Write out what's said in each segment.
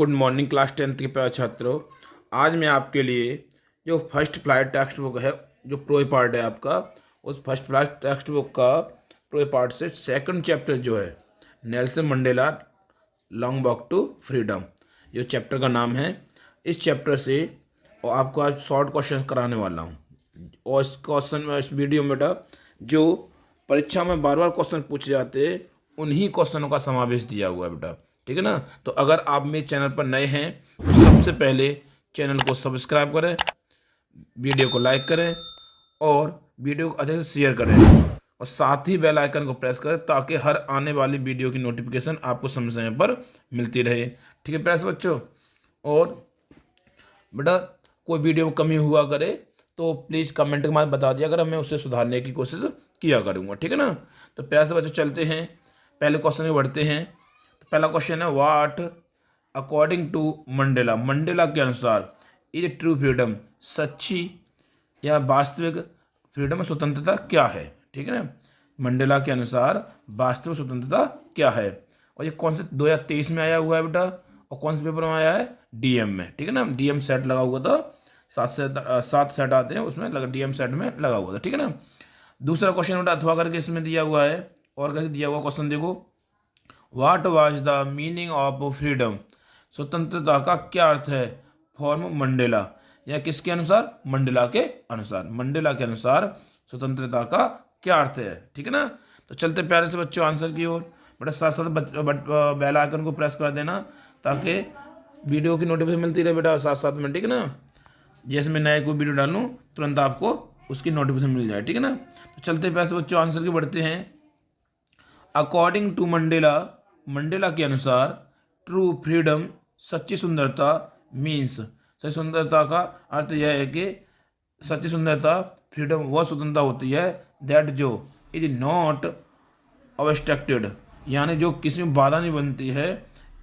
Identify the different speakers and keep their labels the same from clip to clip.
Speaker 1: Good morning class 10th के प्यारे छात्रों। आज मैं आपके लिए जो फर्स्ट फ्लाइट टेक्स्ट बुक है, जो प्रो पार्ट है आपका, उस फर्स्ट फ्लाइट टेक्स्ट बुक का प्रो पार्ट से सेकंड चैप्टर जो है Nelson Mandela Long Walk to Freedom, जो चैप्टर का नाम है, इस चैप्टर से और आपको आज शॉर्ट क्वेश्चन कराने वाला हूँ। और इस क्वेश्चन में, इस वीडियो में बेटा, जो परीक्षा में बार बार क्वेश्चन पूछे जाते हैं उन्हीं क्वेश्चनों का समावेश दिया हुआ है बेटा, ठीक है ना। तो अगर आप मेरे चैनल पर नए हैं तो सबसे पहले चैनल को सब्सक्राइब करें, वीडियो को लाइक करें और वीडियो को अधिक से शेयर करें और साथ ही बेल आइकन को प्रेस करें ताकि हर आने वाली वीडियो की नोटिफिकेशन आपको समय समय पर मिलती रहे, ठीक है प्यारे बच्चों। और बेटा कोई वीडियो में कमी हुआ करे तो प्लीज़ कमेंट के माध्यम बता दिया अगर मैं उसे सुधारने की कोशिश किया करूँगा, ठीक है ना। तो प्यारे से बच्चों चलते हैं, पहले क्वेश्चन में बढ़ते हैं। तो पहला क्वेश्चन है, what according to Mandela, Mandela के अनुसार इज ट्रू फ्रीडम, सच्ची या वास्तविक फ्रीडम, स्वतंत्रता क्या है, ठीक है ना। मंडेला के अनुसार वास्तविक स्वतंत्रता क्या है। और ये कौन से 2023 में आया हुआ है बेटा, और कौन से पेपर में आया है, डीएम में, ठीक है ना। डीएम सेट लगा हुआ था, 7 सेट आते हैं उसमें, डीएम सेट में लगा हुआ था, ठीक है ना। दूसरा क्वेश्चन बेटा अथवा करके इसमें दिया हुआ है, और करके दिया हुआ क्वेश्चन देखो, what was the meaning of freedom, स्वतंत्रता का क्या अर्थ है, फॉर्म मंडेला, या किसके अनुसार, मंडेला के अनुसार, मंडेला के अनुसार स्वतंत्रता का क्या अर्थ है, ठीक है ना। तो चलते प्यारे से बच्चों आंसर की ओर। बेटा साथ साथ बेल आइकन को प्रेस कर देना ताकि वीडियो की नोटिफिकेशन मिलती रहे बेटा साथ साथ में, ठीक है ना। जैसे मैं नए कोई वीडियो डालूँ तुरंत आपको उसकी नोटिफिकेशन मिल जाए, ठीक है ना। तो चलते प्यारे से बच्चों आंसर की बढ़ते हैं। अकॉर्डिंग टू मंडेला, मंडेला के अनुसार ट्रू फ्रीडम, सच्ची सुंदरता, मीन्स, सच्ची सुंदरता का अर्थ यह है कि सच्ची सुंदरता, फ्रीडम वह स्वतंत्रता होती है दैट जो इज नॉट ऑब्स्ट्रक्टेड, यानी जो किसी में बाधा नहीं बनती है,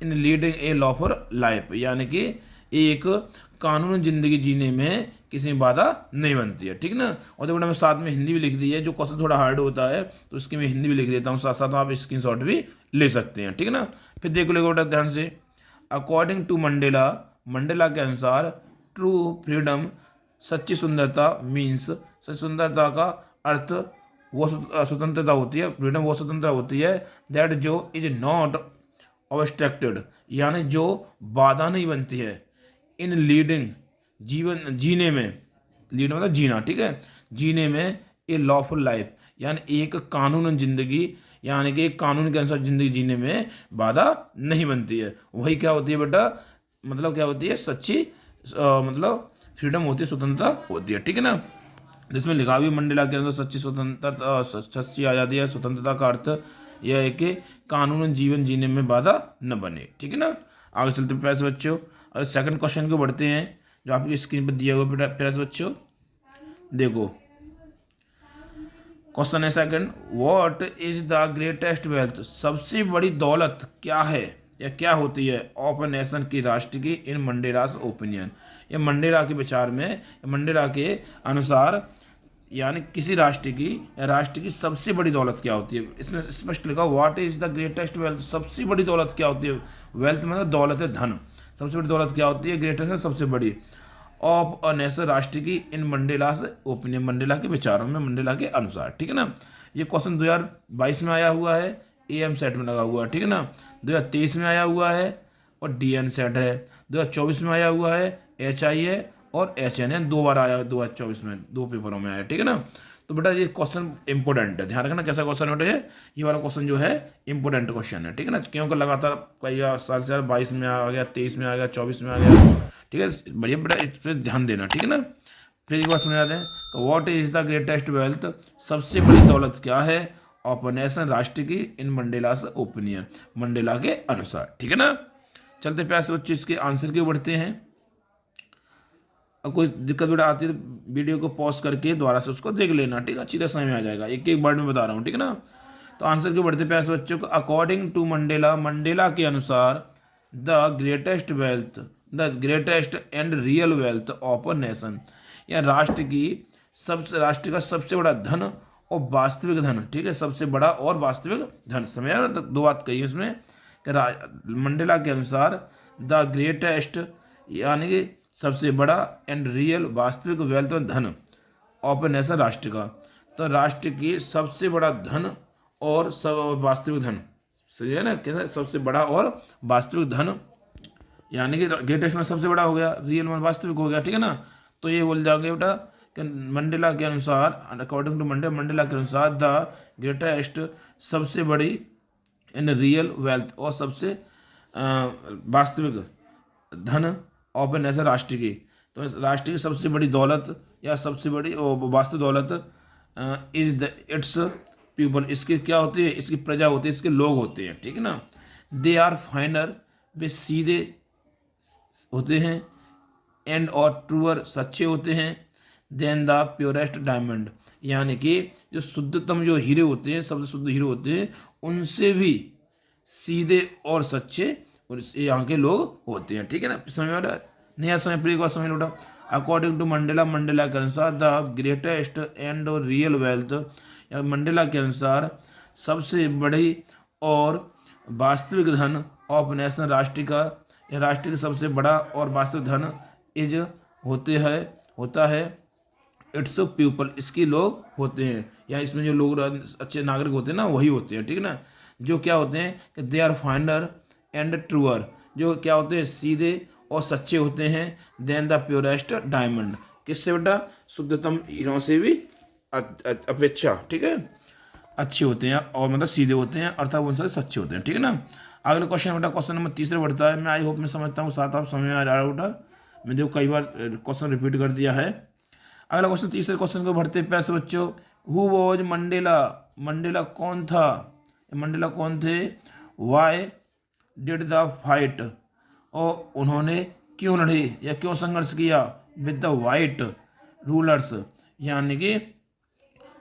Speaker 1: इन लीडिंग ए लॉफुल लाइफ, यानी कि एक कानूनी जिंदगी जीने में किसी में बाधा नहीं बनती है, ठीक है ना। और देखो मैं साथ में हिंदी भी लिख दी है, जो क्वेश्चन थोड़ा हार्ड होता है तो उसकी मैं हिंदी भी लिख देता हूँ, साथ साथ आप स्क्रीनशॉट भी ले सकते हैं, ठीक है ना। फिर देख लो बेटा ध्यान से, अकॉर्डिंग टू मंडेला, मंडेला के अनुसार ट्रू फ्रीडम, सच्ची सुंदरता, मीन्स, सच्ची सुंदरता का अर्थ वो स्वतंत्रता होती है, फ्रीडम वो स्वतंत्रता होती है दैट जो इज नॉट ऑब्स्ट्रक्टेड, यानी जो बाधा नहीं बनती है, इन लीडिंग जीवन जीने में, लीड मतलब जीना, ठीक है, जीने में, ए लॉफुल लाइफ, यानी एक कानून जिंदगी, यानी कि एक कानून के अनुसार जिंदगी जीने में बाधा नहीं बनती है, वही क्या होती है बेटा, मतलब क्या होती है, सच्ची मतलब फ्रीडम होती है, स्वतंत्रता होती है, ठीक है ना। जिसमें लिखा भी मंडेला के अंदर सच्ची स्वतंत्रता, सच्ची आज़ादी है, स्वतंत्रता का अर्थ यह है कि कानून जीवन जीने में बाधा न बने, ठीक है ना। आगे चलते प्यारे बच्चों, और सेकंड क्वेश्चन को बढ़ते हैं जो आपकी स्क्रीन पर दिया हुआ प्यारे बच्चों। देखो क्वेश्चन है second, what is the greatest wealth, सबसे बड़ी दौलत क्या है या क्या होती है, ऑफ ए नेशन की, राष्ट्र की, इन मंडेलास ओपिनियन, ये मंडेला के विचार में, मंडेला के अनुसार, यानी किसी राष्ट्र की या राष्ट्र की सबसे बड़ी दौलत क्या होती है। इसमें स्पष्ट लिखा, what is the greatest wealth, सबसे बड़ी दौलत क्या होती है, वेल्थ मतलब दौलत है, धन, सबसे बड़ी दौलत क्या होती है, ग्रेटेस्ट सबसे बड़ी, ऑफ अ नेशन राष्ट्र की, इन मंडेलास ओपिनियन, मंडेला के विचारों में, मंडेला के अनुसार, ठीक है ना। ये क्वेश्चन 2022 में आया हुआ है, एएम सेट में लगा हुआ है, ठीक है ना। 2023 में आया हुआ है और डीएन सेट है, 2024 में आया हुआ है, एचआई है और एचएन है, 2 बार आया 2024 में, 2 पेपरों में आया, ठीक है ना। तो बेटा ये क्वेश्चन इंपॉर्टेंट है, ध्यान रखना कैसा क्वेश्चन बेटा, ये वाला क्वेश्चन जो है इंपॉर्टेंट क्वेश्चन है, ठीक है ना, क्योंकि लगातार कई साल से 22 में आ गया, 23 में आ गया, 24 में आ गया, ठीक है, बढ़िया बेटा इस पर ध्यान देना, ठीक है ना। फिर एक बार समझा दें, तो what is the greatest wealth, सबसे बड़ी दौलत क्या है, ऑफ अ नेशन राष्ट्र की, इन मंडेलास ओपिनियन, मंडेला के अनुसार, ठीक है ना। चलते प्यारे बच्चों इसके आंसर के बढ़ते हैं। अब कोई दिक्कत बेटा आती है तो वीडियो को पॉज करके दोबारा से उसको देख लेना, ठीक है, अच्छी तरह समझ में आ जाएगा, एक एक वर्ड में बता रहा हूँ, ठीक है ना। तो आंसर के बढ़ते प्यारे बच्चों को, अकॉर्डिंग टू मंडेला, मंडेला के अनुसार the greatest wealth, the greatest and real wealth of a nation, या राष्ट्र की, सबसे, राष्ट्र का सबसे बड़ा धन और वास्तविक धन, ठीक है, सबसे बड़ा और वास्तविक धन, समझ, 2 बात कही उसमें कि मंडेला के अनुसार द ग्रेटेस्ट यानी कि सबसे बड़ा एंड रियल वास्तविक वेल्थ धन ऑफ ए नेशन राष्ट्र का। तो राष्ट्र की सबसे बड़ा धन और सब वास्तविक धन, सही है ना, कैसे सबसे बड़ा और वास्तविक धन, यानी कि ग्रेटेस्ट में सबसे बड़ा हो गया, रियल में वास्तविक हो गया, ठीक है ना। तो ये बोल जाओगे बेटा कि मंडेला के अनुसार, अकॉर्डिंग टू मंडेला के अनुसार द ग्रेटेस्ट सबसे बड़ी इन रियल वेल्थ और सबसे वास्तविक धन ऑफ ए नेशन राष्ट्र की। तो इस राष्ट्र की सबसे बड़ी दौलत या सबसे बड़ी वास्तविक दौलत इज द इट्स पीपल, इसकी क्या होती है, इसकी प्रजा होती है, इसके लोग होते हैं, ठीक है ना। दे आर फाइनर, वे सीधे होते हैं, एंड और ट्रूअर सच्चे होते हैं, देन द प्योरेस्ट डायमंड, यानी कि जो शुद्धतम जो हीरे होते हैं, सबसे शुद्ध हीरे होते हैं, उनसे भी सीधे और सच्चे यहाँ के लोग होते हैं, ठीक है ना। समझ में नया समय प्री को समझ लो। अकॉर्डिंग टू मंडेला के अनुसार the greatest and real wealth, या मंडेला के अनुसार सबसे बड़ी और वास्तविक धन ऑफ नेशन राष्ट्र का, या राष्ट्र का सबसे बड़ा और वास्तविक धन इज होता है इट्स पीपल, इसके लोग होते हैं, या इसमें जो लोग अच्छे नागरिक होते हैं ना वही होते हैं, ठीक है ना। जो क्या होते हैं कि they are finer and truer, जो क्या होते हैं सीधे और सच्चे होते हैं, देन द प्योरेस्ट डायमंड, किससे बेटा, शुद्धतम हीरों से भी अपेक्षा, ठीक है, अच्छे होते हैं और मतलब सीधे होते हैं, अर्थात उनसे सच्चे होते हैं, ठीक है ना। अगला क्वेश्चन बेटा, क्वेश्चन नंबर 3 बढ़ता है। मैं आई होप मैं समझता हूँ, साथ आप समझ में आ रहा है बेटा, मैं देखो कई बार क्वेश्चन रिपीट कर दिया है। अगला क्वेश्चन, तीसरे क्वेश्चन को बढ़ते हैं पैसे बच्चों। हु वॉज मंडेला, मंडेला कौन था, मंडेला कौन थे, वाई डिड द फाइट, और उन्होंने क्यों लड़े या क्यों संघर्ष किया, विद द वाइट रूलर्स, यानी कि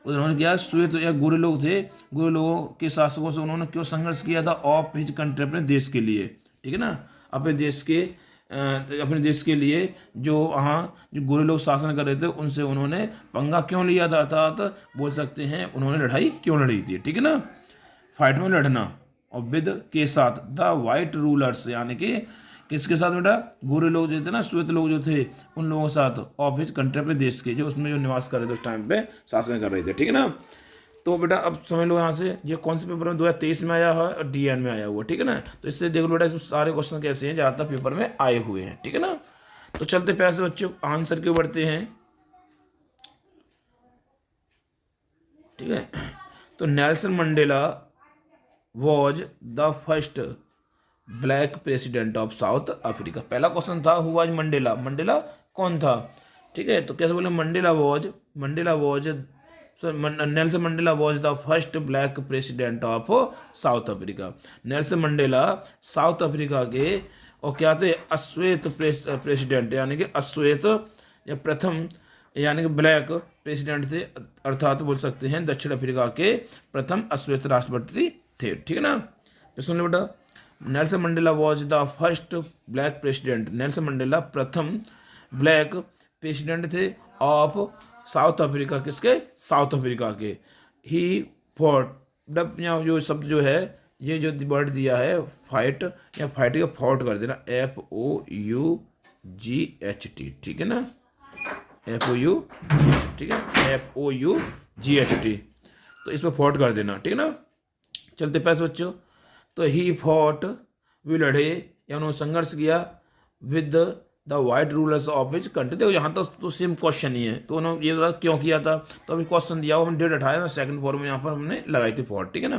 Speaker 1: उन्होंने क्या श्वेत या गोरे लोग थे, गोरे लोगों के शासकों से उन्होंने क्यों संघर्ष किया था, ऑफ हिज कंट्री, अपने देश के लिए, ठीक है ना, अपने देश के लिए जो वहाँ जो गोरे लोग शासन कर रहे थे उनसे उन्होंने पंगा क्यों लिया था, अर्थात बोल सकते हैं उन्होंने लड़ाई क्यों लड़ी थी, ठीक है ना, फाइट में लड़ना, और विद के साथ द वाइट रूलर्स, यानी कि किसके साथ बेटा, गोरे लोग जो थे ना, श्वेत लोग जो थे, उन लोगों के साथ, ऑफ हिज कंट्री, अपने देश के, जो उसमें जो निवास कर रहे थे उस टाइम पे शासन कर रहे थे, ठीक है ना। तो बेटा अब समझ लो यहाँ से, ये कौन से पेपर में 2023 में आया है और DN में आया हुआ, ठीक है ना। तो इससे देख लो बेटा इसमें सारे क्वेश्चन कैसे हैं, ज़्यादातर पेपर में आए हुए हैं, ठीक है ना। तो चलते प्यार से बच्चों आंसर क्यों बढ़ते हैं, ठीक है। तो Nelson Mandela was the first black president of south Africa. पहला क्वेश्चन था हु वाज मंडेला, मंडेला कौन था, ठीक है। तो कैसे बोले, Mandela was Nelson Mandela was the first black president of south Africa. Nelson Mandela south Africa के और क्या थे, अश्वेत प्रेसिडेंट, यानी कि अश्वेत या प्रथम, यानी कि ब्लैक प्रेसिडेंट थे, अर्थात बोल सकते हैं दक्षिण अफ्रीका के प्रथम अश्वेत राष्ट्रपति थे, ठीक है ना। तो सुन लो बेटा, Nelson Mandela was the first black president, Nelson Mandela प्रथम ब्लैक प्रेसिडेंट थे ऑफ साउथ अफ्रीका, किसके, साउथ अफ्रीका के। ही फॉट, यहाँ जो शब्द जो है, ये जो वर्ड दिया है फाइट, या फाइट का फॉट कर देना, FOUGHT, ठीक है ना, FOUGHT, ठीक है, FOUGHT, तो इस पर फॉट कर देना, ठीक है ना। चलते पैसे बच्चों, तो ही फॉट, वे लड़े या उन्होंने संघर्ष किया, with the white rulers of his country. देखो यहाँ तक तो सेम क्वेश्चन ही है, तो उन्होंने ये क्यों किया था, तो अभी क्वेश्चन दिया हुआ, हमने डेट हटाया ना, सेकंड फॉर्म में यहाँ पर हमने लगाई थी फॉट, ठीक है ना।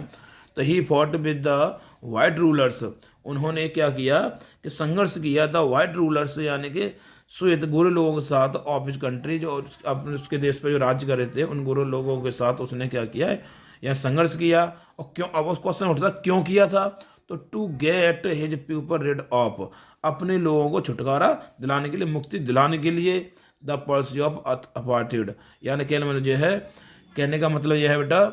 Speaker 1: तो he fought with the white rulers, उन्होंने क्या किया कि संघर्ष किया था वाइट रूलर्स, यानी कि श्वेत गोरे लोगों के साथ ऑफ हिज कंट्री, जो अपने उसके देश पर जो राज्य कर रहे थे उन गोरे लोगों के साथ उसने क्या किया है, या संघर्ष किया। और क्यों, अब उस क्वेश्चन उठता क्यों किया था, तो to get his people rid of, अपने लोगों को छुटकारा दिलाने के लिए, मुक्ति दिलाने के लिए, द पॉलिसी ऑफ अपार्टheid, यानी कहने का मतलब यह है बेटा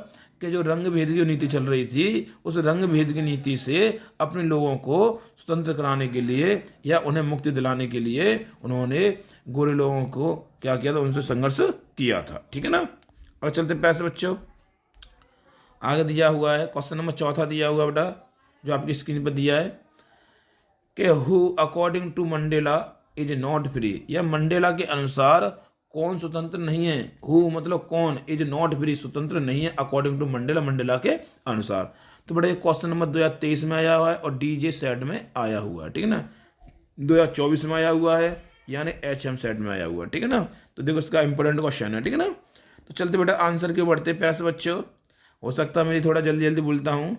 Speaker 1: कि जो रंग भेद की नीति चल रही थी, उस रंग भेद की नीति से अपने लोगों को स्वतंत्र कराने के लिए या उन्हें मुक्ति दिलाने के लिए उन्होंने गोरे लोगों को क्या किया था, उनसे संघर्ष किया था, ठीक है ना। और चलते पैसे बच्चों, आगे दिया हुआ है क्वेश्चन नंबर 4 दिया हुआ बेटा, जो आपकी स्क्रीन पर दिया है। कि who according to Mandela is not free, या मंडेला के अनुसार कौन स्वतंत्र नहीं है। हु मतलब कौन, इज नॉट फ्री स्वतंत्र नहीं है, अकॉर्डिंग टू मंडेला मंडेला के अनुसार। तो बड़े क्वेश्चन नंबर 2023 में आया हुआ है और डीजे सेट में आया हुआ है, ठीक है ना। 2024 में आया हुआ है, यानी HM सेट में आया हुआ है, ठीक है ना। तो देखो इसका इंपॉर्टेंट क्वेश्चन है, ठीक है ना। तो चलते बेटा आंसर के बढ़ते प्यारे बच्चों। हो सकता है मेरी थोड़ा जल्दी जल्दी बोलता हूँ,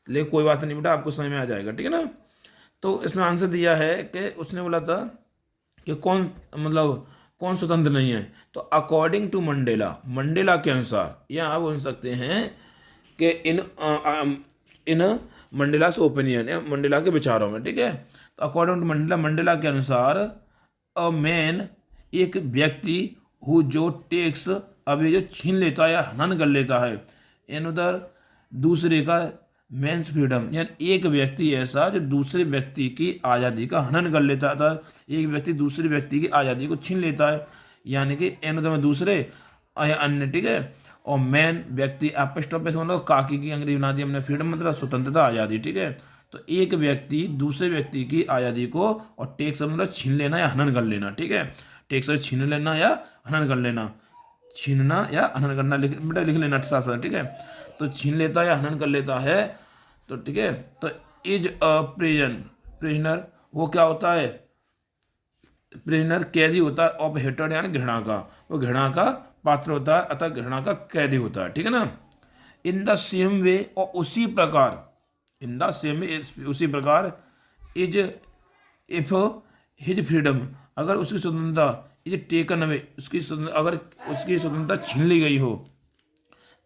Speaker 1: लेकिन कोई बात नहीं बेटा, आपको समझ में आ जाएगा, ठीक है ना। तो इसमें आंसर दिया है कि उसने बोला था कि कौन मतलब कौन स्वतंत्र नहीं है। तो अकॉर्डिंग टू मंडेला, मंडेला के अनुसार, या आप बोल सकते हैं कि इन मंडेलास ओपिनियन, या मंडेला के विचारों में, ठीक है। तो अकॉर्डिंग टू मंडेला, मंडेला के अनुसार अ मैन एक व्यक्ति हु जो टेक्स अभी जो छीन लेता है या हनन कर लेता है, इन उधर दूसरे का मेंस फ्रीडम, यानी एक व्यक्ति ऐसा जो दूसरे व्यक्ति की आज़ादी का हनन कर लेता था, एक व्यक्ति दूसरे व्यक्ति की आज़ादी को छीन लेता है, यानी कि एन में दूसरे या अन्य, ठीक है। और मैन व्यक्ति अपोस्ट्रोफ पे मतलब काकी की अंग्रेजी बना दी हमने, फ्रीडम मतलब स्वतंत्रता आज़ादी, ठीक है। तो एक व्यक्ति दूसरे व्यक्ति की आज़ादी को, और टेक्स मतलब छीन लेना या हनन कर लेना, ठीक है। टेक्स छीन लेना या हनन कर लेना, छीनना या हनन करना बेटा लिख लेना साथ साथ, ठीक है। तो छीन लेता है या हनन कर लेता है, तो ठीक है। तो इज अ प्रिजनर वो क्या होता है, प्रिजनर कैदी होता है, ऑफ हेटेड यानी घृणा का, वो घृणा का पात्र होता है, अतः घृणा का कैदी होता है, ठीक है ना। इन द सेम वे, और उसी प्रकार, इन द सेम वे उसी प्रकार, इज इफ हिज फ्रीडम अगर उसकी स्वतंत्रता, इज टेकन अवे अगर उसकी स्वतंत्रता छीन ली गई हो,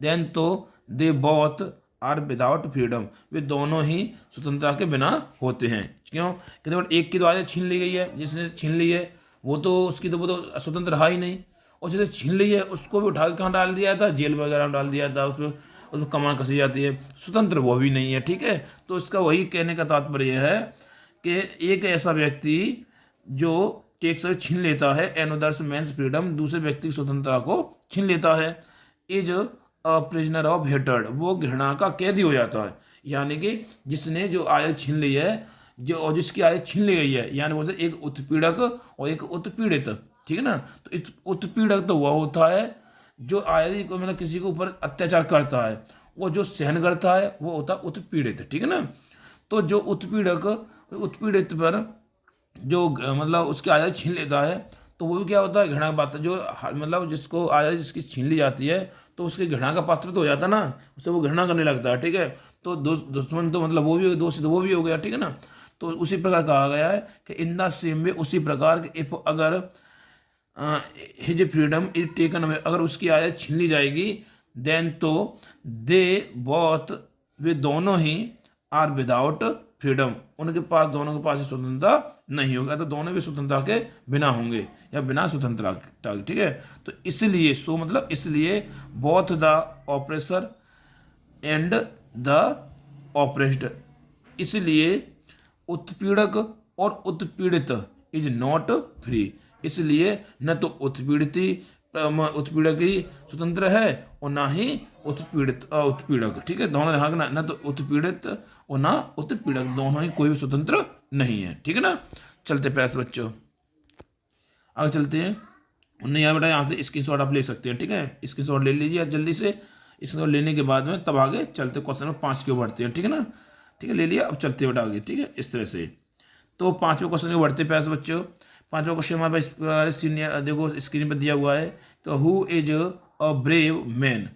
Speaker 1: देन तो they both are without freedom, वे दोनों ही स्वतंत्रता के बिना होते हैं। क्यों, कहते एक की तो आज़ादी छीन ली गई है, जिसने छीन ली है वो तो उसकी तो वो तो स्वतंत्र रहा ही नहीं, और जिसने छीन ली है उसको भी उठा के कहाँ डाल दिया था, जेल वगैरह में डाल दिया था, उसमें कमान कसी जाती है, स्वतंत्र वो भी नहीं है, ठीक है। तो इसका वही कहने का तात्पर्य है कि एक ऐसा व्यक्ति जो टेक्स छीन लेता है, एनोदर्स मेंस फ्रीडम, दूसरे व्यक्ति की स्वतंत्रता को छीन लेता है, is a prisoner of hatred, वो घृणा का कैदी हो जाता है। यानी कि जिसने जो आयत छीन ली है, जो और जिसकी आयत छीन ली गई है, यानी बोलते एक उत्पीड़क और एक उत्पीड़ित, ठीक है ना। तो उत्पीड़क तो वह होता है जो आयत को मतलब किसी के ऊपर अत्याचार करता है, वो जो सहन करता है वो होता है उत्पीड़ित, ठीक है ना। तो जो उत्पीड़क उत्पीड़ित पर जो मतलब उसकी आज़ादी छीन लेता है, तो वो भी क्या होता है, घृणा का पात्र, जो मतलब जिसको आज़ादी जिसकी छीन ली जाती है तो उसकी घृणा का पात्र तो हो जाता ना, उससे वो घृणा करने लगता है, ठीक है। तो दुश्मन तो मतलब वो भी दोषी तो वो भी हो गया, ठीक है ना। तो उसी प्रकार कहा गया है कि इन द सेम वे, उसी प्रकार इफ अगर his freedom is taken away, अगर उसकी आज़ादी छीन ली जाएगी, देन तो दे बोथ, वे दोनों ही आर विदाउट फ्रीडम, उनके पास दोनों के पास स्वतंत्रता नहीं होगा, तो दोनों भी स्वतंत्रता के बिना होंगे या बिना स्वतंत्रता, ठीक है। तो इसलिए सो मतलब इसलिए both the oppressor and the oppressed, इसलिए उत्पीड़क और उत्पीड़ित इज नॉट फ्री, इसलिए न तो उत्पीड़क ही स्वतंत्र है और ना ही उत्पीड़क, ठीक है। दोनों ध्यान रखना, न तो उत्पीड़ित और ना उत्पीड़क, दोनों ही कोई भी स्वतंत्र नहीं है, ठीक है ना। चलते प्यारे बच्चों आगे चलते हैं। उन्हें यहाँ बेटा यहाँ से स्क्रीनशॉट आप ले सकते हैं, ठीक है। स्क्रीनशॉट ले लीजिए जल्दी से, स्क्रीनशॉट लेने के बाद में तब आगे चलते क्वेश्चन नंबर 5 की ओर बढ़ते हैं, ठीक है ना। ठीक है, ले लिया, अब चलते बेटा आगे, ठीक है, इस तरह से। तो 5वें क्वेश्चन की ओर बढ़ते प्यारे बच्चों। 5वां क्वेश्चन हमारे पास सीनियर देखो स्क्रीन पर दिया हुआ है कि who is a brave man,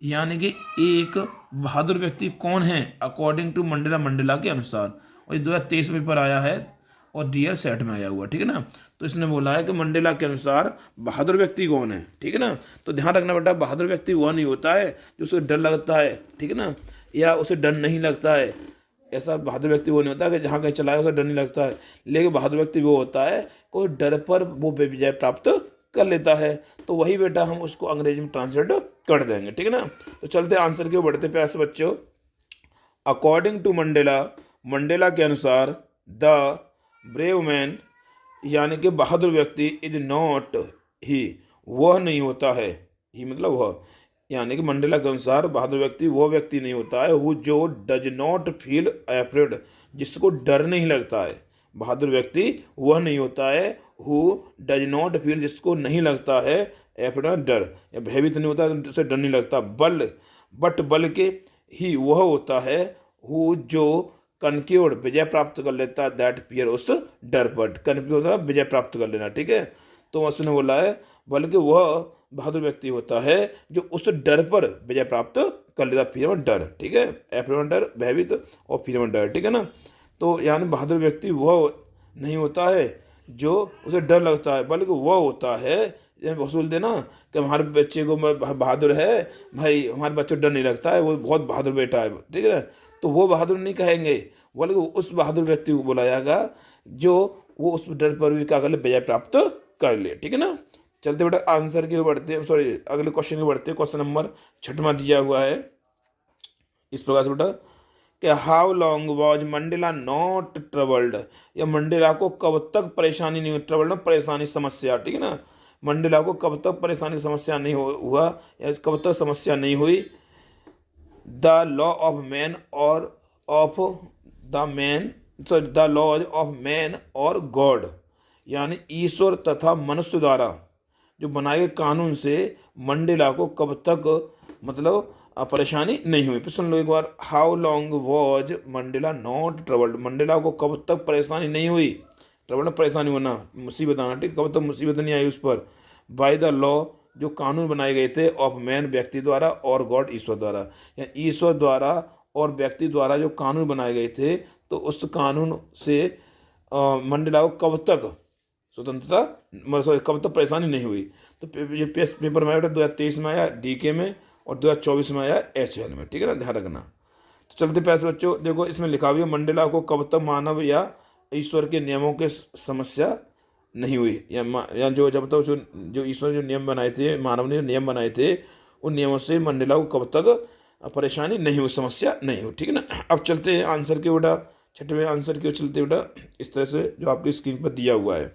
Speaker 1: यानी कि एक बहादुर व्यक्ति कौन है, अकॉर्डिंग टू मंडेला, मंडेला के अनुसार। और 2023 में पेपर आया है और डीआर सेट में आया हुआ, ठीक है ना। तो इसने बोला है कि मंडेला के अनुसार बहादुर व्यक्ति कौन है, ठीक है ना। तो ध्यान रखना बेटा, बहादुर व्यक्ति वह नहीं होता है जो उसे डर लगता है, ठीक है ना, या उसे डर नहीं लगता है। ऐसा बहादुर व्यक्ति वो नहीं होता कि जहाँ कहीं चलाए उसे डर नहीं लगता है, लेकिन बहादुर व्यक्ति वो होता है कोई डर पर वो विजय प्राप्त कर लेता है। तो वही बेटा हम उसको अंग्रेजी में ट्रांसलेट कर देंगे, ठीक है ना। तो चलते आंसर की ओर बढ़ते प्यारे बच्चों। अकॉर्डिंग टू मंडेला, मंडेला के अनुसार द ब्रेव मैन, यानी कि बहादुर व्यक्ति, इज नॉट ही, वह नहीं होता है, ही मतलब वह, यानी कि मंडेला के अनुसार बहादुर व्यक्ति वो व्यक्ति नहीं होता है वो जो डज नॉट फील अफ्रेड, जिसको डर नहीं लगता है, बहादुर व्यक्ति वह नहीं होता है हु डज नॉट फील, जिसको नहीं लगता है एफिडेंस डर या भयभीत नहीं होता, जिसे डर नहीं लगता, बल्कि ही वह होता है हु जो कनक्योर्ड विजय प्राप्त कर लेता है दैट फियर, उस डर पर। कनक्योर्ड होता है विजय प्राप्त कर लेना, ठीक है। तो उसने बोला है बल्कि वह बहादुर व्यक्ति होता है जो उस डर पर विजय प्राप्त कर लेता, फिर में डर, ठीक है। एफियर में डर भयभीत और फिर में डर, ठीक है ना। तो यानी बहादुर व्यक्ति वह नहीं होता है जो उसे डर लगता है, बल्कि वह होता है, बहुत बोलते ना कि हमारे बच्चे को बहादुर है भाई, हमारे बच्चे को डर नहीं लगता है, वो बहुत बहादुर बेटा है, ठीक है। तो वो बहादुर नहीं कहेंगे, बल्कि उस बहादुर व्यक्ति को बुलाया जाएगा जो वो उस डर पर भी क्या कर ले, विजय प्राप्त कर ले, ठीक है ना। चलते बेटा आंसर की ओर बढ़ते हैं, सॉरी अगले क्वेश्चन की बढ़ते हैं। क्वेश्चन नंबर 6 दिया हुआ है इस प्रकार से बेटा कि how long was Mandela not troubled, या मंडेला को कब तक परेशानी नहीं हुई, ट्रबल्ड में परेशानी समस्या, ठीक है ना। मंडेला को कब तक परेशानी समस्या नहीं हुआ या कब तक समस्या नहीं हुई। द लॉ ऑफ मैन और of the man, sorry the laws of man और गॉड, यानी ईश्वर तथा मनुष्य द्वारा जो बनाए गए कानून से मंडेला को कब तक मतलब परेशानी नहीं हुई। फिर सुन लो एक बार, how long was Mandela not troubled, Mandela को कब तक परेशानी नहीं हुई, ट्रबल्ड परेशानी होना, मुसीबत आना, ठीक, कब तक मुसीबत नहीं आई उस पर। बाय द लॉ, जो कानून बनाए गए थे, ऑफ मैन व्यक्ति द्वारा और गॉड ईश्वर द्वारा, या ईश्वर द्वारा और व्यक्ति द्वारा जो कानून बनाए गए थे, तो उस कानून से मंडेला को कब तक स्वतंत्रता, सॉरी कब तक परेशानी नहीं हुई। तो ये पेपर में आया 2023 में आया डीके में और 2024 में आया HL में, ठीक है ना, ध्यान रखना। तो चलते पैसे बच्चों, देखो इसमें लिखा हुआ है मंडेला को कब तक मानव या ईश्वर के नियमों के समस्या नहीं हुई, या जो जब तक जो ईश्वर जो नियम बनाए थे, मानव ने जो नियम बनाए थे, उन नियमों से मंडेला को कब तक परेशानी नहीं हुई, समस्या नहीं हुई, ठीक है ना। अब चलते हैं आंसर के बेटा, 6वें आंसर की ओर चलते बेटा, इस तरह से जो आपकी स्क्रीन पर दिया हुआ है।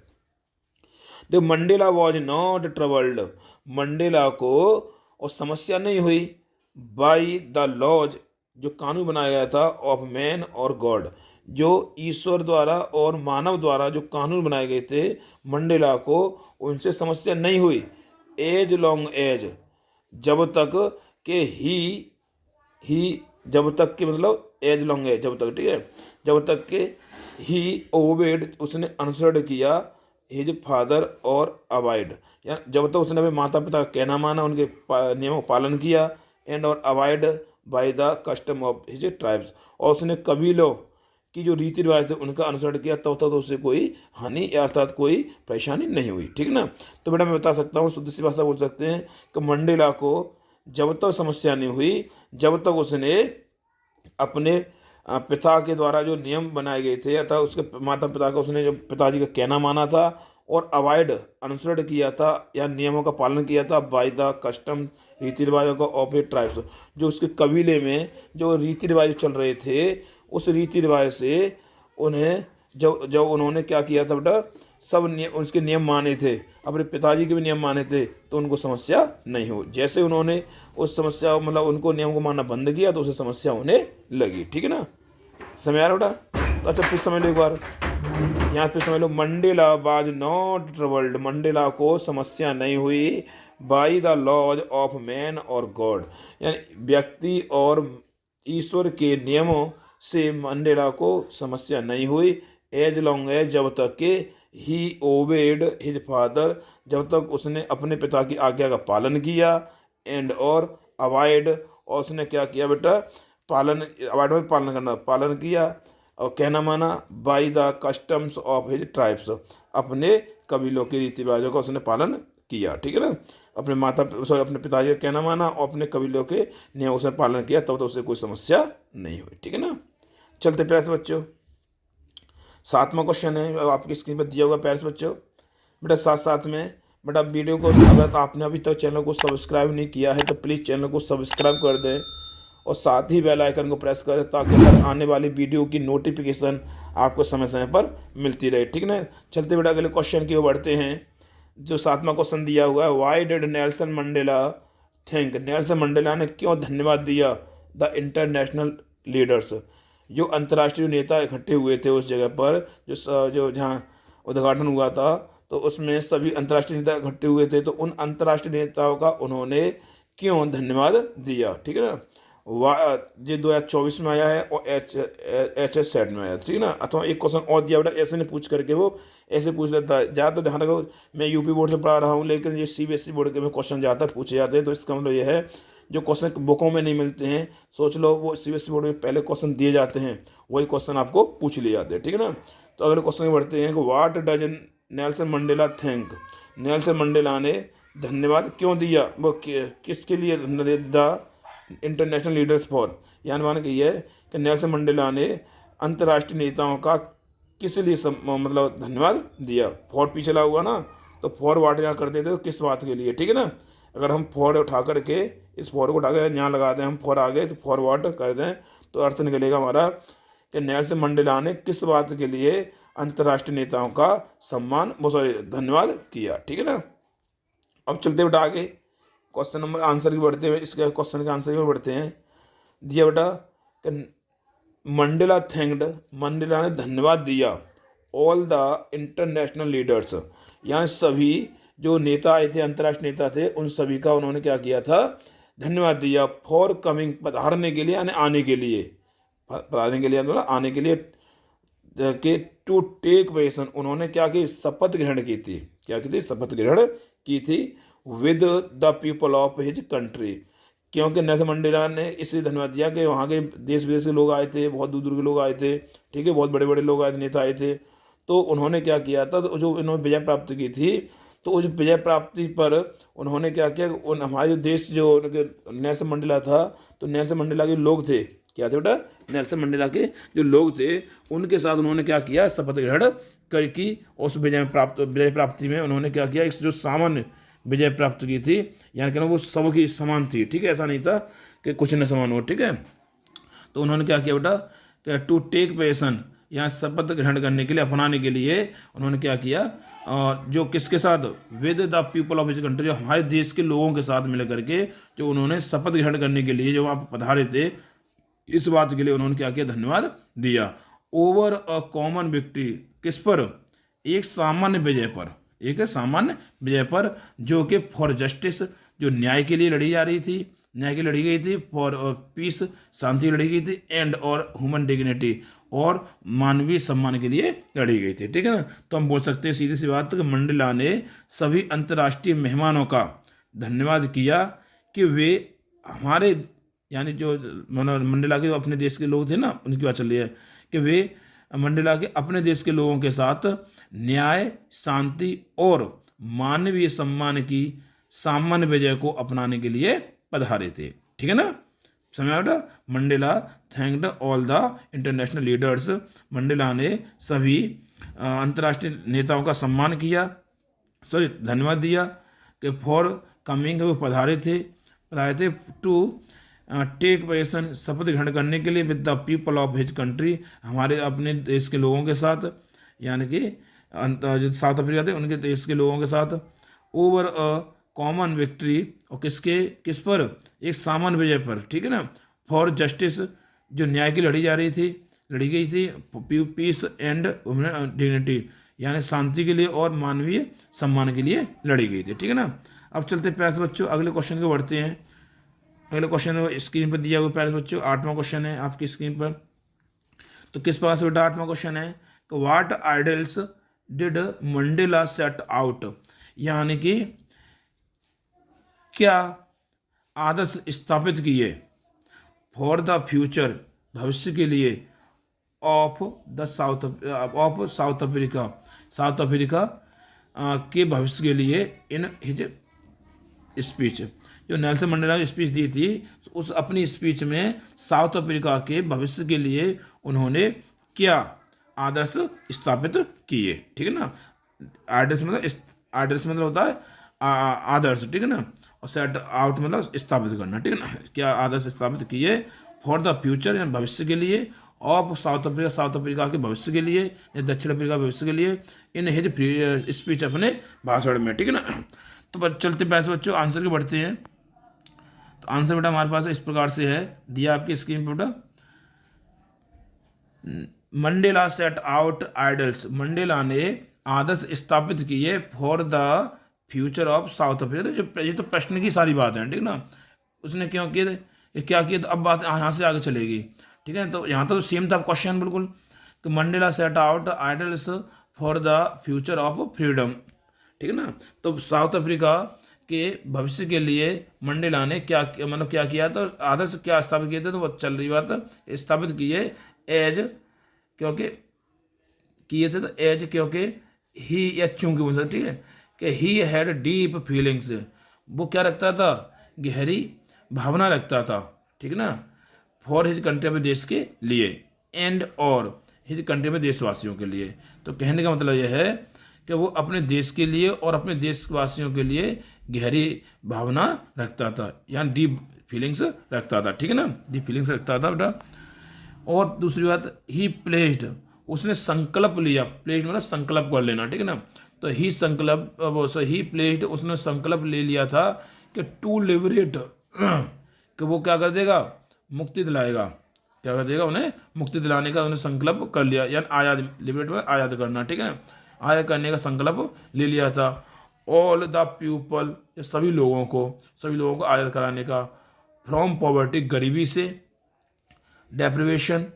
Speaker 1: The Mandela was not troubled, Mandela को और समस्या नहीं हुई, बाई द लॉज, जो कानून बनाया गया था, ऑफ मैन और गॉड, जो ईश्वर द्वारा और मानव द्वारा जो कानून बनाए गए थे, मंडेला को उनसे समस्या नहीं हुई। एज लॉन्ग एज, जब तक के ही जब तक के मतलब एज लॉन्ग एज, जब तक, ठीक है, जब तक के ही ओबेड, उसने अनुसरण किया, हिज फादर और अवॉइड, या जब तक उसने अपने माता पिता का कहना माना, उनके नियमों का पालन किया, एंड और avoid by the custom of his tribes, और उसने कबीलों की जो रीति रिवाज थे उनका अनुसरण किया, तब तक उसे कोई हानि या अर्थात कोई परेशानी नहीं हुई, ठीक है ना। तो बेटा मैं बता सकता हूँ, शुद्ध सी भाषा बोल सकते हैं कि मंडेला को जब तक समस्या नहीं हुई, जब तक उसने अपने पिता के द्वारा जो नियम बनाए गए थे, अर्थात उसके माता पिता का उसने जो पिताजी का कहना माना था और अवॉइड अनुसरण किया था या नियमों का पालन किया था, बाय द कस्टम, रीति रिवाजों का ऑफ ए ट्राइब्स, जो उसके कबीले में जो रीति रिवाज चल रहे थे, उस रीति रिवाज से उन्हें जब उन्होंने क्या किया था बेटा, सब उसके नियम माने थे, अपने पिताजी के भी नियम माने थे, तो उनको समस्या नहीं हुई। जैसे उन्होंने उस समस्या मतलब उनको नियम को मानना बंद किया तो उसे समस्या होने लगी, ठीक है ना। समय आ रहा बेटा। तो अच्छा फिर समझ लो एक बार, यहाँ पे समझ लो, Mandela was not troubled, Mandela को समस्या नहीं हुई, by the laws of man और गॉड, यानी व्यक्ति और ईश्वर के नियमों से मंडेला को समस्या नहीं हुई। एज लॉन्ग एज, जब तक के ही ओबेड हिज फादर, जब तक उसने अपने पिता की आज्ञा का पालन किया, एंड और अवॉइड, और उसने क्या किया बेटा, पालन, अवॉइड में पालन करना, पालन किया और कहना माना, by the customs of his tribes, अपने कबीलों के रीति रिवाजों का उसने पालन किया, ठीक है ना। अपने अपने पिताजी का कहना माना और अपने कबीलों के नियमों से पालन किया, तब तो उसे कोई समस्या नहीं हुई, ठीक है ना। चलते प्यारे से बच्चों, 7वां क्वेश्चन है आपकी स्क्रीन पर दिया हुआ प्यारे से बच्चों। बेटा साथ में बेटा वीडियो को, अगर आपने अभी तक चैनल को सब्सक्राइब नहीं किया है तो प्लीज़ चैनल को सब्सक्राइब कर दें और साथ ही बेल आइकन को प्रेस कर दें, ताकि हर आने वाली वीडियो की नोटिफिकेशन आपको समय समय पर मिलती रहे, ठीक है ना। चलते बेटा अगले क्वेश्चन की ओर बढ़ते हैं। जो 7वां क्वेश्चन दिया हुआ है, why did Nelson Mandela think, Nelson Mandela ने क्यों धन्यवाद दिया द इंटरनेशनल लीडर्स, जो अंतर्राष्ट्रीय नेता इकट्ठे हुए थे उस जगह पर, जो जहाँ उद्घाटन हुआ था, तो उसमें सभी अंतर्राष्ट्रीय नेता इकट्ठे हुए थे, तो उन अंतर्राष्ट्रीय नेताओं का उन्होंने क्यों धन्यवाद दिया, ठीक है ना। ये 2024 में आया है और एच एस सेट में आया, ठीक है ना। अथवा एक क्वेश्चन और दिया बेटा, ऐसे नहीं पूछ करके वो ऐसे पूछ लेता है। ज़्यादा ध्यान रखो, मैं यूपी बोर्ड से पढ़ा रहा हूँ, लेकिन ये सीबीएसई बोर्ड के में क्वेश्चन ज़्यादातर पूछे जाते हैं। तो इसका मतलब ये है, जो क्वेश्चन बुकों में नहीं मिलते हैं, सोच लो वो सीबीएसई बोर्ड में पहले क्वेश्चन दिए जाते हैं, वही क्वेश्चन आपको पूछ लिए जाते हैं, ठीक है ना। तो अगले क्वेश्चन में बढ़ते हैं कि what does Nelson Mandela thank, Nelson Mandela ने धन्यवाद क्यों दिया, वो किसके लिए द इंटरनेशनल लीडर्स फॉर, यानी मान के ये कि नेल्सन मंडेला ने अंतर्राष्ट्रीय नेताओं का किस लिए मतलब धन्यवाद दिया। फॉर पीछे चला हुआ ना, तो फॉर वाट यहाँ कर देते तो किस बात के लिए, ठीक है ना। अगर हम फॉर उठा करके इस फॉर को उठा कर यहाँ लगा दें, हम फॉर आगे तो फॉर वाट कर दें, तो अर्थ निकलेगा हमारा कि नेल्सन मंडेला ने किस बात के लिए अंतर्राष्ट्रीय नेताओं का सम्मान, सॉरी धन्यवाद किया, ठीक है ना। अब चलते बेटा आगे क्वेश्चन नंबर आंसर की बढ़ते हुए, इसके क्वेश्चन के आंसर की बढ़ते हैं। दिया बेटा कि मंडेला थैंक्ड, मंडेला ने धन्यवाद दिया ऑल द इंटरनेशनल लीडर्स, यानी सभी जो नेता आए थे, अंतर्राष्ट्रीय नेता थे, उन सभी का उन्होंने क्या किया था, धन्यवाद दिया। फॉर कमिंग, पधारने के लिए, यानी आने के लिए, पधारने के लिए मतलब आने के लिए, कि टू टेक पोजीशन, उन्होंने क्या की, शपथ ग्रहण की थी, क्या की थी, शपथ ग्रहण की थी with the people of his country, क्योंकि नेल्सन मंडेला ने इसलिए धन्यवाद दिया कि वहाँ के देश विदेश के लोग आए थे, बहुत दूर दूर के लोग आए थे, ठीक है, बहुत बड़े बड़े लोग आए थे, नेता आए थे। तो उन्होंने क्या किया था, तो जो इन्होंने विजय प्राप्त की थी, तो उस विजय प्राप्ति पर उन्होंने क्या किया, उन हमारे देश जो नेल्सन मंडेला था, तो नेल्सन मंडेला के लोग थे, क्या थे बेटा, नेल्सन मंडेला के जो लोग थे, उनके साथ उन्होंने क्या किया, शपथ ग्रहण करके उस विजय प्राप्ति में उन्होंने क्या किया, जो सामान्य विजय प्राप्त की थी, यानी कि वो सबकी समान थी, ठीक है, ऐसा नहीं था कि कुछ न समान हो, ठीक है। तो उन्होंने क्या किया बेटा, कि टू टेक पोजीशन, यहाँ शपथ ग्रहण करने के लिए, अपनाने के लिए उन्होंने क्या किया, जो किसके साथ, with the people of his country, जो हमारे देश के लोगों के साथ मिल करके जो उन्होंने शपथ ग्रहण करने के लिए जो वहाँ पधारे थे, इस बात के लिए उन्होंने क्या किया, धन्यवाद दिया। ओवर अ कॉमन विक्ट्री, किस पर, एक सामान्य विजय पर, एक सामान्य विजय पर, जो कि फॉर जस्टिस, जो न्याय के लिए लड़ी जा रही थी, न्याय की लड़ी गई थी, फॉर पीस, शांति लड़ी गई थी, एंड और ह्यूमन डिग्निटी, और मानवीय सम्मान के लिए लड़ी गई थी, ठीक है ना। तो हम बोल सकते हैं सीधी सी बात कि मंडेला ने सभी अंतर्राष्ट्रीय मेहमानों का धन्यवाद किया कि वे हमारे, यानी जो मंडेला के अपने देश के लोग थे ना, उनकी बात चल रही है, कि वे मंडेला के अपने देश के लोगों के साथ न्याय, शांति और मानवीय सम्मान की सामान्य विजय को अपनाने के लिए पधारे थे, ठीक है ना। समझ बेटा, Mandela thanked all the international leaders, Mandela ने सभी अंतर्राष्ट्रीय नेताओं का सम्मान किया, सॉरी धन्यवाद दिया, कि फॉर कमिंग, वो पधारे थे टू टेक पोजीशन, शपथ ग्रहण करने के लिए, with the people of his country, हमारे अपने देश के लोगों के साथ, यानी कि जो साउथ अफ्रीका थे उनके देश के लोगों के साथ, ओवर अ कॉमन विक्ट्री, और किस पर, एक सामान्य विजय पर, ठीक है ना, फॉर जस्टिस, जो न्याय की लड़ी गई थी, पीस एंड ह्यूमन डिग्निटी, यानी शांति के लिए और मानवीय सम्मान के लिए लड़ी गई थी, ठीक है ना। अब चलते प्यारे बच्चों अगले क्वेश्चन को बढ़ते हैं। अगले क्वेश्चन स्क्रीन पर दिया हुआ प्यारे बच्चों, 8वां क्वेश्चन है आपकी स्क्रीन पर। तो किस प्रकार से बेटा 8वां क्वेश्चन है, what idols did Mandela set out, यानी कि क्या आदर्श स्थापित किए, फॉर द फ्यूचर, भविष्य के लिए, ऑफ साउथ अफ्रीका के भविष्य के लिए, इन हिज स्पीच, जो नेल्सन मंडेला ने स्पीच दी थी, उस अपनी स्पीच में साउथ अफ्रीका के भविष्य के लिए उन्होंने क्या आदर्श स्थापित किए, ठीक है ना। आदर्श मतलब होता है आदर्श, ठीक है ना, और सेट आउट मतलब स्थापित करना, ठीक है ना। क्या आदर्श स्थापित किए, फॉर द फ्यूचर, यानी भविष्य के लिए, ऑफ साउथ अफ्रीका के भविष्य के लिए, या दक्षिण अफ्रीका के भविष्य के लिए, इन हिज स्पीच, अपने भाषण में, ठीक है ना। तो चलते पैसे बच्चों आंसर के बढ़ते हैं। तो आंसर बेटा हमारे पास इस प्रकार से है, दिया आपकी स्क्रीन पर बेटा, Mandela set out idols, Mandela ने आदर्श स्थापित किए for the future of south Africa. तो ये तो प्रश्न की सारी बात है, ठीक ना। उसने क्यों किए, ये क्या किया, तो अब बात यहाँ से आगे चलेगी, ठीक है। तो यहाँ तो सेम था क्वेश्चन बिल्कुल, कि Mandela set out idols for the future of freedom, ठीक है ना। तो साउथ अफ्रीका के भविष्य के लिए मंडेला ने क्या मतलब क्या किया, तो आदर्श क्या स्थापित किए थे, तो वो चल रही बात स्थापित किए एज, क्योंकि किए थे, तो एज क्योंकि ही या चूंकि बोल सकते, ठीक है, कि ही हैड डीप फीलिंग्स, वो क्या रखता था, गहरी भावना रखता था, ठीक है ना, फॉर हिज कंट्री में देश के लिए, एंड और हिज कंट्री में देशवासियों के लिए। तो कहने का मतलब यह है कि वो अपने देश के लिए और अपने देशवासियों के लिए गहरी भावना रखता था, यानी डीप फीलिंग्स रखता था, ठीक है ना, डीप फीलिंग्स रखता था बेटा। और दूसरी बात, ही प्लेस्ड, उसने संकल्प लिया, प्लेस्ड मतलब संकल्प कर लेना, ठीक है ना। तो ही संकल्प, ही प्लेस्ड, उसने संकल्प ले लिया था कि टू लिबरेट, कि वो क्या कर देगा, मुक्ति दिलाएगा, क्या कर देगा, उन्हें मुक्ति दिलाने का उन्हें संकल्प कर लिया, यानी आज़ाद, लिबरेट में आज़ाद करना, ठीक है, आज़ाद करने का संकल्प ले लिया था। ऑल द पीपल, सभी लोगों को आज़ाद कराने का, फ्रॉम पॉवर्टी, गरीबी से, डेप्रिवेशन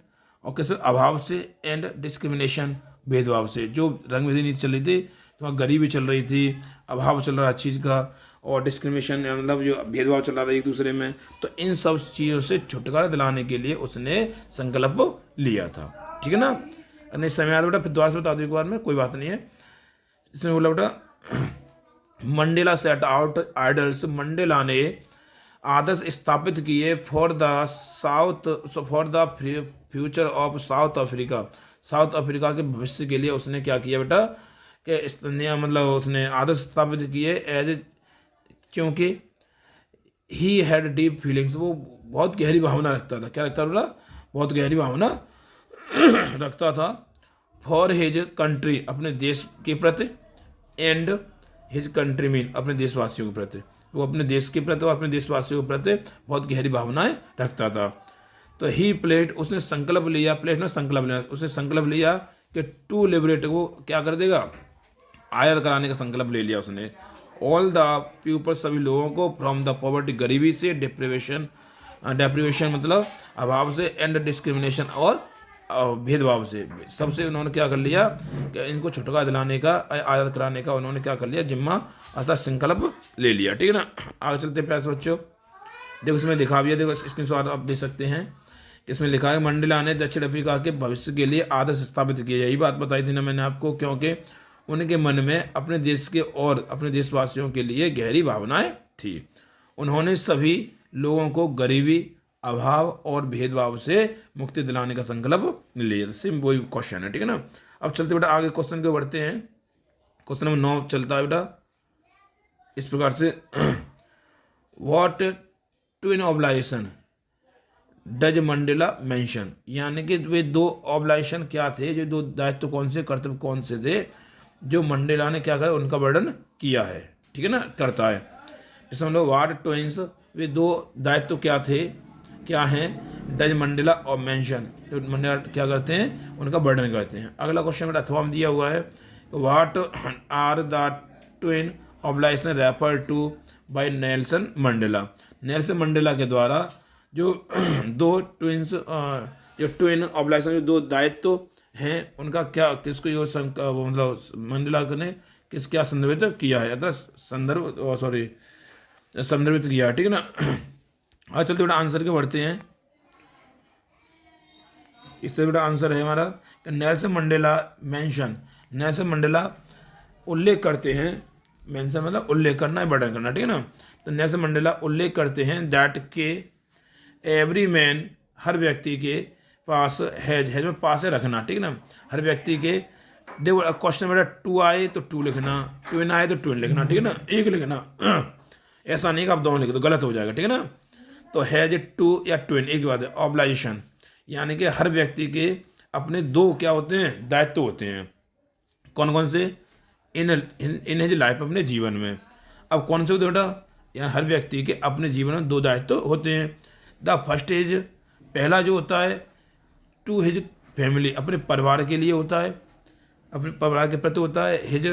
Speaker 1: और किसी अभाव से, एंड डिस्क्रिमिनेशन, भेदभाव से। जो रंग भेदी नीति चल रही थी, तो वहाँ गरीबी चल रही थी, अभाव चल रहा है चीज़ का, और डिस्क्रिमिनेशन मतलब जो भेदभाव चल रहा था एक दूसरे में, तो इन सब चीज़ों से छुटकारा दिलाने के लिए उसने संकल्प लिया था, ठीक है ना। नहीं समय आता बेटा, फिर दोबारा से बता दो एक बार में, कोई बात नहीं है। इसमें बोला बेटा, Mandela set out idols, Mandela ने आदर्श स्थापित किए for the future of south Africa, south Africa के भविष्य के लिए उसने क्या किया बेटा, कि मतलब उसने आदर्श स्थापित किए एज, क्योंकि ही हैड डीप फीलिंग्स, वो बहुत गहरी भावना रखता था, क्या रखता था, बहुत गहरी भावना रखता था, फॉर हिज कंट्री, अपने देश के प्रति, एंड हिज कंट्री मीन, अपने देशवासियों के प्रति, वो अपने देश के प्रति और अपने देशवासियों के प्रति बहुत गहरी भावनाएं रखता था। तो ही प्लेट, उसने संकल्प लिया, प्लेट ने संकल्प लिया, उसने संकल्प लिया कि टू लिबरेट, वो क्या कर देगा, आज़ाद कराने का संकल्प ले लिया उसने। ऑल द पीपल, सभी लोगों को, फ्रॉम द पॉवर्टी, गरीबी से, डेप्रिवेशन मतलब अभाव से, एंड डिस्क्रिमिनेशन और भेदभाव से, सबसे उन्होंने क्या कर लिया कि इनको छुटकारा दिलाने का, आज़ाद कराने का उन्होंने क्या कर लिया, जिम्मा अर्थात संकल्प ले लिया, ठीक है ना। आगे चलते हैं प्यारे बच्चों, देखो इसमें लिखा भी है, देखो स्क्रीनशॉट आप दे सकते हैं। इसमें लिखा है, मंडेला ने दक्षिण अफ्रीका के भविष्य के लिए आदर्श स्थापित किया। यही बात बताई थी ना मैंने आपको, क्योंकि उनके मन में अपने देश के और अपने देशवासियों के लिए गहरी भावनाएं थी। उन्होंने सभी लोगों को गरीबी, अभाव और भेदभाव से मुक्ति दिलाने का संकल्प लिया। सिम वही क्वेश्चन है, ठीक है ना। अब चलते बेटा आगे क्वेश्चन को बढ़ते हैं। क्वेश्चन नंबर 9 चलता है बेटा इस प्रकार से, what twin obligation does Mandela mention, यानी कि वे दो ऑब्लाइजेशन क्या थे, जो दो दायित्व कौन से, कर्तव्य कौन से थे, जो मंडेला ने क्या करा, उनका वर्णन किया है, ठीक है ना, करता है। जैसे हम लोग व्हाट ट्विन्स, वे दो दायित्व क्या थे, क्या हैं, डज मंडेला और मेंशन, जो मंडेला क्या करते हैं, उनका वर्णन करते हैं। अगला क्वेश्चन मेरा अथवा में दिया हुआ है, what are the twin obligation refer to by Nelson Mandela, Nelson Mandela के द्वारा जो दो ट्विन्स, जो ट्विन ऑब्लाइजेशन, जो दो दायित्व हैं, उनका क्या, किसको यो मतलब मंडेला ने किस क्या संदर्भित किया है, अतः संदर्भित किया है, ठीक है ना। आज चलते बेटा आंसर के बढ़ते हैं। इससे बेटा आंसर है हमारा Nelson Mandela mention, Nelson Mandela उल्लेख करते हैं, मेंशन मतलब उल्लेख करना है, वर्णन करना, ठीक है ना। तो नेल्सन मंडेला उल्लेख करते हैं दैट के एवरी मैन, हर व्यक्ति के पास हैज में पास है रखना, ठीक है ना, हर व्यक्ति के। देखो क्वेश्चन बेटा टू आए तो टू लिखना, ट्विन आए तो ट्विन लिखना, ठीक है ना, एक लिखना, ऐसा नहीं कि आप दोनों लिख दो, गलत हो जाएगा, ठीक है ना। तो हैज टू या ट्विन एक बात है। ऑब्लाइजेशन यानी कि हर व्यक्ति के अपने दो क्या होते हैं, दायित्व होते हैं, कौन कौन से, इन हिज लाइफ, अपने जीवन में। अब कौन से होते बेटा, यानी हर व्यक्ति के अपने जीवन में दो दायित्व होते हैं। द फर्स्ट इज, पहला जो होता है, टू हिज फैमिली अपने परिवार के लिए होता है, अपने परिवार के प्रति होता है। हिज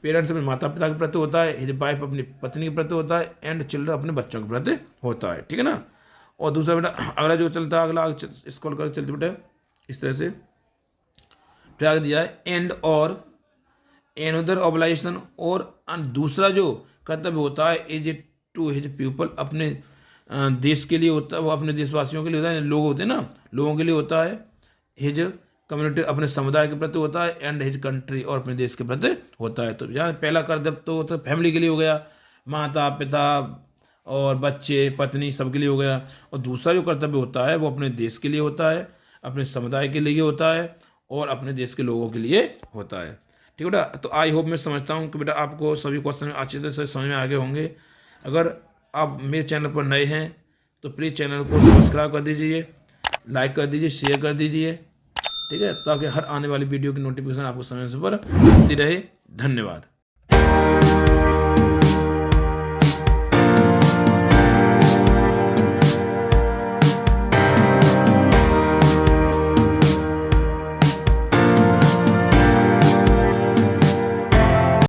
Speaker 1: पेरेंट्स अपने माता पिता के प्रति होता है। हिज वाइफ अपनी पत्नी के प्रति होता है। एंड चिल्ड्रन अपने बच्चों के प्रति होता है। ठीक है ना। और दूसरा बेटा अगला जो चलता है, अगला स्क्रॉल कर चलते बेटा इस तरह से फिर आगे दिया है एंड और एनदर ऑब्लाइजेशन, और दूसरा जो कर्तव्य होता है इज टू हिज पीपल, अपने देश के लिए होता है, वो अपने देशवासियों के लिए होता है, लोग होते हैं ना, लोगों के लिए होता है। हिज कम्युनिटी अपने समुदाय के प्रति होता है। एंड हिज कंट्री और अपने देश के प्रति होता है। तो यहाँ पहला कर्तव्य तो फैमिली के लिए हो गया, माता पिता और बच्चे पत्नी सबके लिए हो गया। और दूसरा जो कर्तव्य होता है वो अपने देश के लिए होता है, अपने समुदाय के लिए होता है और अपने देश के लोगों के लिए होता है। ठीक है बेटा। तो आई होप मैं समझता हूँ कि बेटा आपको सभी क्वेश्चन अच्छी तरह से समझ में आगे होंगे। अगर आप मेरे चैनल पर नए हैं तो प्लीज़ चैनल को सब्सक्राइब कर दीजिए, लाइक कर दीजिए, शेयर कर दीजिए। ठीक है, ताकि हर आने वाली वीडियो की नोटिफिकेशन आपको समय से पर मिलती रहे। धन्यवाद।